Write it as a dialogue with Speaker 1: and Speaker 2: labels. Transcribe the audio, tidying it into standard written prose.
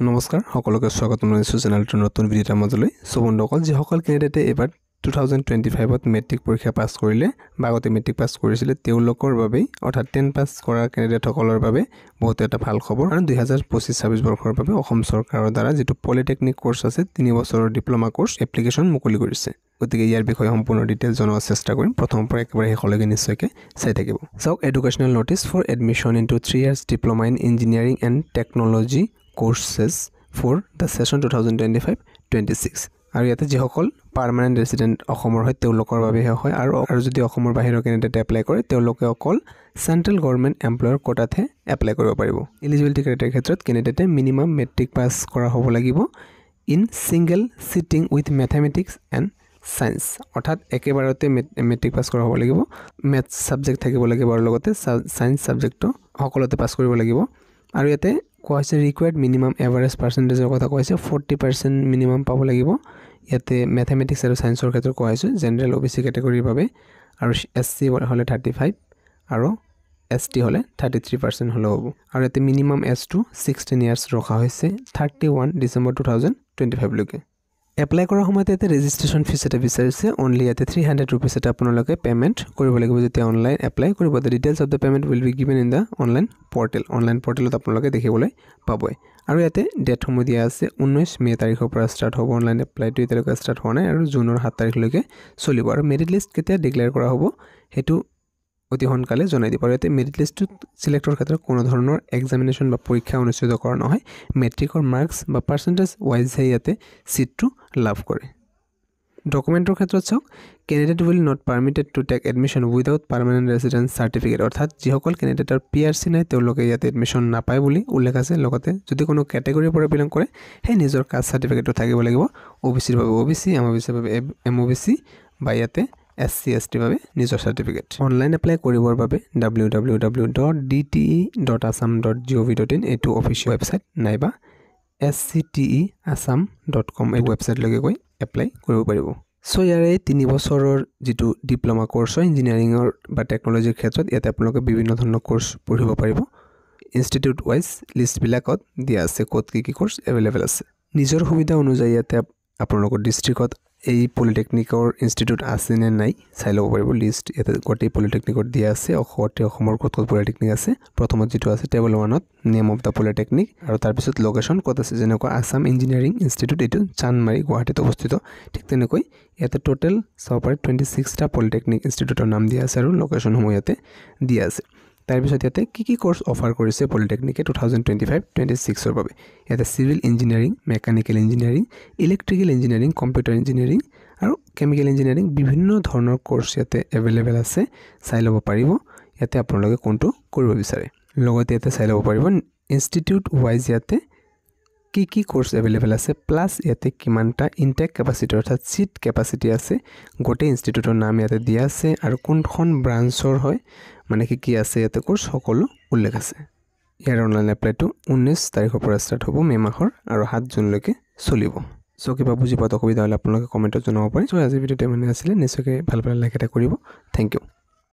Speaker 1: নমস্কাৰ সকলোকে স্বাগতম জনাইছো চেনেলটোৰ নতুন ভিডিঅ'ৰ মাজলৈ বন্ধুসকল যিসকল কেণ্ডিডেটে এবাৰ 2025ত মেট্ৰিক পৰীক্ষা পাছ কৰিলে বা আগতে মেট্ৰিক পাছ কৰিছিলে তেওঁলোকৰ বাবে অৰ্থাৎ 10 পাছ কৰা কেণ্ডিডেটসকলৰ বাবে বহুত এটা ভাল খবৰ আৰু 2025-26 বৰ্ষৰ বাবে অসম চৰকাৰৰ দ্বাৰা যেটো পলিটেকনিক কোৰ্স আছে 3 বছৰৰ ডিপ্লোমা কোৰ্স এপ্লিকেশন মুকলি কৰিছে গতিকে ইয়াৰ বিষয়ে সম্পূৰ্ণ ডিটেইলছ জনাৰ চেষ্টা কৰিম প্ৰথমৰ পৰা একেবাৰে শেষলৈকে নিশ্চয়কৈ চাই থাকিব চাওক educational notice for admission into 3 years diploma in engineering and technology courses for the session 2025-26 আৰু ইয়াতে যিসকল পাৰ্মানেন্ট ৰেসিডেন্ট অসমৰ হয় তেওঁলোকৰ বাবে হয় আৰু যদি অসমৰ বাহিৰৰ কেণ্ডিডেট এপ্লাই কৰে তেওঁলোকে অকল সেন্ট্ৰেল গভৰ্নমেন্ট এমপ্লয়াৰ কোটাতে এপ্লাই কৰিব পাৰিব এলিজিবিলিটি ক্ৰাইটেৰিয়াৰ ক্ষেত্ৰত কেণ্ডিডেটে মিনিমাম মেট্ৰিক পাছ কৰা হ'ব লাগিব in single sitting with mathematics and science অৰ্থাৎ একেবাৰতে মেট্ৰিক পাছ কৰা হ'ব লাগিব ম্যাথ সাবজেক্ট থাকিব লাগিব আৰু লগতে সায়েন্স সাবজেক্টটো সকলোতে পাছ কৰিব লাগিব আৰু ইয়াতে কোৱাছে ৰিকোয়াৰ্ড মিনিমাম এভাৰেজ পাৰ্সেন্টেজৰ কথা কোৱাছে 40% মিনিমাম পাব লাগিব ইয়াতে ম্যাথমেটিক্স আৰু সায়েন্সৰ ক্ষেত্ৰত কোৱাছে জেনাৰেল ওবিসি ক্যাটাগৰীৰ বাবে আৰু এসসি হলে 35 আৰু এসটি হলে 33% হলে হ'ব আৰু ইয়াতে মিনিমাম এজ টু 16 ইয়াৰ্স ৰখা হৈছে 31 ডিসেম্বৰ 2025 লৈকে এপ্লাই কৰাৰ সময়তে এতে ৰেজিষ্ট্ৰেচন ফিস এটা বিচাৰিছে অনলি ইয়াতে 300 रुपीस এটা আপোনালোকে পেমেন্ট কৰিব লাগিব যেতিয়া অনলাইন এপ্লাই কৰিব the details of the payment will be given in the online পৰ্টেলত আপোনালোকে দেখিবলৈ পাবই আৰু ইয়াতে ডেট সময় দিয়া আছে 19 মে তাৰিখৰ পৰা ষ্টাৰ্ট হ'ব অনলাইন এপ্লাইটো এতিয়ালৈকে ষ্টাৰ্ট হোৱা নাই আৰু জুনৰ 7 তাৰিখলৈকে চলিব আৰু মেৰিট লিষ্ট কেতিয়া ডিক্লেয়াৰ কৰা হ'ব হেতু অতি সোনকালে জনাই দিব আৰু ইয়াতে মেৰিট লিষ্টটো সিলেক্টৰ ক্ষেত্ৰত কোনো ধৰণৰ এক্সামিনেশন বা পৰীক্ষা অনুষ্ঠিত কৰা নহয় মেট্ৰিকৰ মাৰ্কস বা পাৰ্সেন্টেজ ওয়াইজ ইয়াতে সিটটো লাভ কৰে ডকুমেন্টৰ ক্ষেত্ৰত চাওক candidate will not permitted to take admission without permanent residence certificate অৰ্থাৎ যিসকল ক্যান্ডিডেটৰ পিআৰসি নাই তেওঁলোকে ইয়াতে এডমিশন নাপায় বুলি উল্লেখ আছে লগতে যদি কোনো ক্যাটাগৰীৰ পৰা বিলং কৰে হে নিজৰ কাষ্ট সাৰ্টিফিকেটটো থাকিব লাগিব ওবিসিৰ বাবে ওবিসি এমওবিসিৰ বাবে এমওবিসি বা ইয়াতে SC ST বাবে নিজৰ সাৰ্টিফিকেট অনলাইন এপ্লাই কৰিবৰ বাবে www.dte.assam.gov.in এটো অফিচিয়েল ওয়েবসাইট নাইবা scteassam.com এই ওয়েবসাইট লগে গৈ এপ্লাই কৰিব পাৰিব সো ইয়াৰে 3 বছৰৰ যেটো ডিপ্লোমা কোৰ্স হয় ইঞ্জিনিয়াৰিংৰ বা টেকনলজিৰ ক্ষেত্ৰত ইয়াতে আপোনালোকে বিভিন্ন ধৰণৰ কোৰ্স পঢ়িব পাৰিব ইনষ্টিটিউট ওয়াইজ লিষ্ট বিলাকত দিয়া আছে ক'ত কি কোৰ্স अवेलेबल আছে নিজৰ সুবিধা অনুযায়ী ইয়াতে আপোনালোকৰ ডিস্ট্ৰিক্টত এই পলিটেকনিকৰ ইনষ্টিটিউট আছে নে নাই চাই ল'ব পাৰিব লিষ্ট ইয়াতে গোটেই পলিটেকনিকৰ দিয়া আছে অসমৰ ক'ত পলিটেকনিক আছে প্ৰথমত যেটো আছে টেবল 1ত নেম অফ দা পলিটেকনিক আৰু তাৰ পিছত লোকেশন ক'ত আছে যেনেকৈ আসাম ইঞ্জিনিয়াৰিং ইনষ্টিটিউট এটো চানমাৰী গুৱাহাটীত অৱস্থিত ঠিক তেনেকৈ ইয়াতে টোটাল সপাৰ 26 টা পলিটেকনিক ইনষ্টিটিউটৰ নাম দিয়া আছে আৰু লোকেশন সমূহ ইয়াতে দিয়া আছে তাৰ পিছত ইয়াতে কি কোৰ্স অফাৰ কৰিছে পলিটেকনিকে 2025-26 ৰ বাবে ইয়াতে civil engineering mechanical engineering electrical engineering computer engineering আৰু কেমিক্যাল ইঞ্জিনিয়াৰিং বিভিন্ন ধৰণৰ কোৰ্স ইয়াতে अवेलेबल আছে চাই ল'ব পাৰিব ইয়াতে আপোনালোকে কোনটো কৰিব বিচাৰে লগতে ইয়াতে চাই ল'ব পাৰিব ইনষ্টিটিউট ওয়াইজ ইয়াতে কি কোৰ্স अवेलेबल আছে প্লাস ইয়াতে কিমানটা ইনটেক ক্যাপাসিটি অৰ্থাৎ সিট ক্যাপাসিটি আছে গোটেই ইনষ্টিটিউটৰ নাম ইয়াতে দিয়া আছে আৰু কোনখন ব্ৰাঞ্চৰ হয় মানে কি আছে ইয়াতে কোৰ্স সকলো উল্লেখ আছে ইয়াৰ অনলাইন এপ্লাইটো 19 তাৰিখৰ পৰা ষ্টাৰ্ট হ'ব মে মাহৰ আৰু 7 জুনলৈকে চলিব সো কিবা বুজি পোৱাত অসুবিধা হ'লে আপোনালোকে কমেন্টত জনাব পাৰে সো আজি ভিডিঅ'টো মানে আছিল নিশ্চয়কৈ ভাল লাইক এটা কৰিব থ্যাংক ইউ